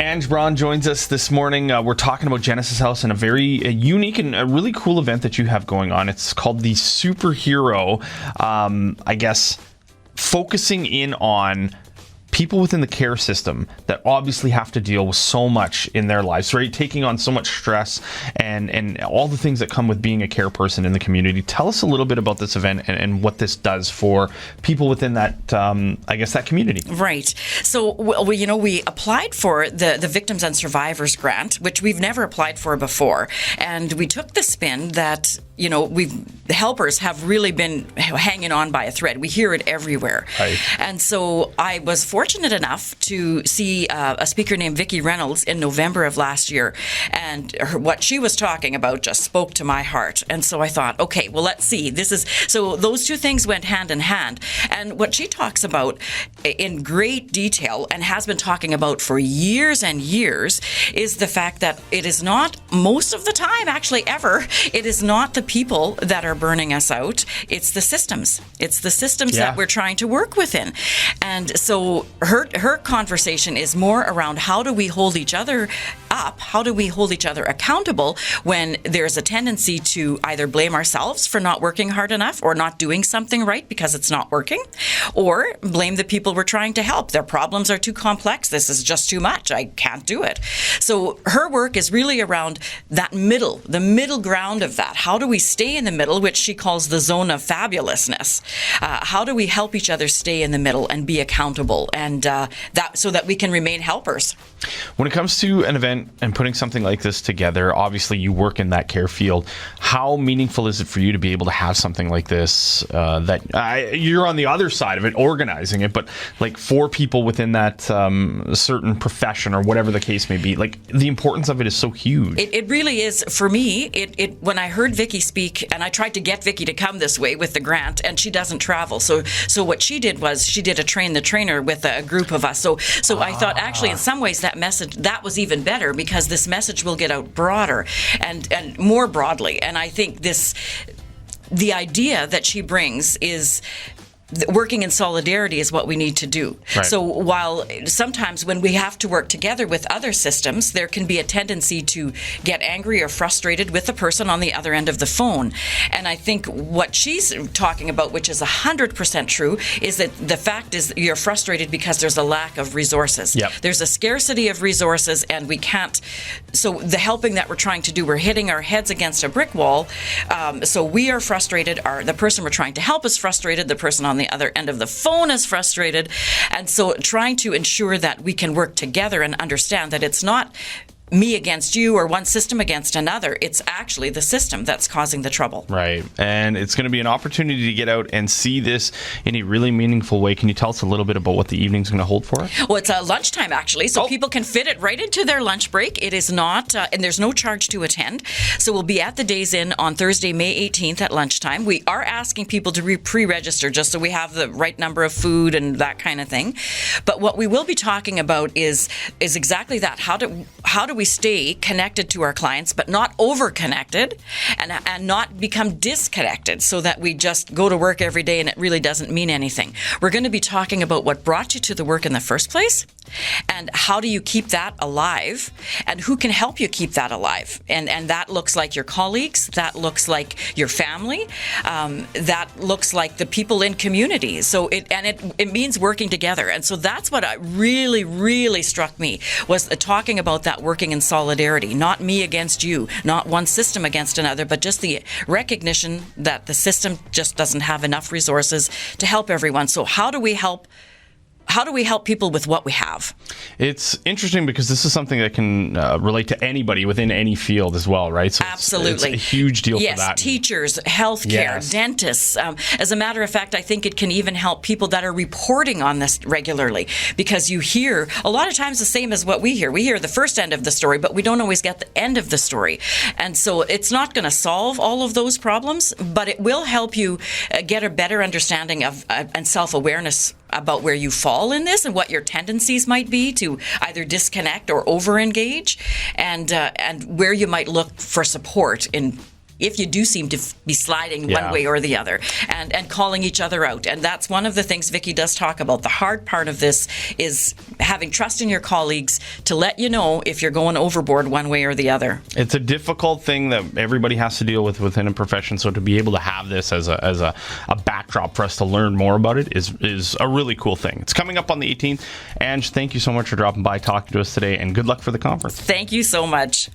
Ange Braun joins us this morning. We're talking about Genesis House and a very unique and a really cool event that you have going on. It's called the Superhero, focusing in on people within the care system that obviously have to deal with so much in their lives, right? Taking on so much stress and all the things that come with being a care person in the community. Tell us a little bit about this event and what this does for people within that, that community. Right. So, we applied for the Victims and Survivors grant, which we've never applied for before. And we took the spin that, the helpers have really been hanging on by a thread. We hear it everywhere. Right. And so I was fortunate enough to see a speaker named Vicki Reynolds in November of last year. And what she was talking about just spoke to my heart. And so I thought, okay, well, let's see. So those two things went hand in hand. And what she talks about in great detail and has been talking about for years and years is the fact that it is not, most of the time, actually ever, it is not the people that are burning us out. It's the systems. It's the systems that we're trying to work within. And so her conversation is more around how do we hold each other up? How do we hold each other accountable when there's a tendency to either blame ourselves for not working hard enough or not doing something right because it's not working, or blame the people we're trying to help. Their problems are too complex. This is just too much. I can't do it. So her work is really around the middle ground of that. How do we stay in the middle, which she calls the zone of fabulousness? How do we help each other stay in the middle and be accountable, and that so that we can remain helpers? When it comes to an event and putting something like this together, obviously you work in that care field. How meaningful is it for you to be able to have something like this you're on the other side of it, organizing it, but like for people within that certain profession or whatever the case may be, like the importance of it is so huge. It really is for me. When I heard Vicki speak, and I tried to get Vicki to come this way with the grant, and she doesn't travel. So what she did was she did a train the trainer with a group of us. So I thought actually in some ways that message, that was even better because this message will get out broader and more broadly. And I think the idea that she brings is working in solidarity is what we need to do. Right. So while sometimes when we have to work together with other systems, there can be a tendency to get angry or frustrated with the person on the other end of the phone. And I think what she's talking about, which is 100% true, is that the fact is you're frustrated because there's a lack of resources. Yep. There's a scarcity of resources, and we can't. So the helping that we're trying to do, we're hitting our heads against a brick wall. So we are frustrated. The person we're trying to help is frustrated. The person on the other end of the phone is frustrated. And so trying to ensure that we can work together and understand that it's not me against you or one system against another. It's actually the system that's causing the trouble. Right. And it's going to be an opportunity to get out and see this in a really meaningful way. Can you tell us a little bit about what the evening's going to hold for us? Well, it's lunchtime, actually, so people can fit it right into their lunch break. It is not, and there's no charge to attend. So we'll be at the Days Inn on Thursday, May 18th at lunchtime. We are asking people to pre-register just so we have the right number of food and that kind of thing. But what we will be talking about is exactly that. How do we stay connected to our clients, but not over-connected and not become disconnected so that we just go to work every day and it really doesn't mean anything. We're going to be talking about what brought you to the work in the first place and how do you keep that alive and who can help you keep that alive. And that looks like your colleagues, that looks like your family, that looks like the people in communities. So it means working together. And so that's what really, really struck me was talking about that working in solidarity, not me against you, not one system against another, but just the recognition that the system just doesn't have enough resources to help everyone. So how do we help people with what we have? It's interesting because this is something that can relate to anybody within any field as well, right? So absolutely. It's a huge deal for that. Yes, teachers, healthcare, dentists. As a matter of fact, I think it can even help people that are reporting on this regularly because you hear a lot of times the same as what we hear. We hear the first end of the story, but we don't always get the end of the story. And so it's not going to solve all of those problems, but it will help you get a better understanding of and self-awareness about where you fall in this and what your tendencies might be to either disconnect or over-engage and where you might look for support in if you do seem to be sliding Yeah. one way or the other, and calling each other out. And that's one of the things Vicky does talk about. The hard part of this is having trust in your colleagues to let you know if you're going overboard one way or the other. It's a difficult thing that everybody has to deal with within a profession. So to be able to have this as a backdrop for us to learn more about it is a really cool thing. It's coming up on the 18th. Ange, thank you so much for dropping by, talking to us today, and good luck for the conference. Thank you so much.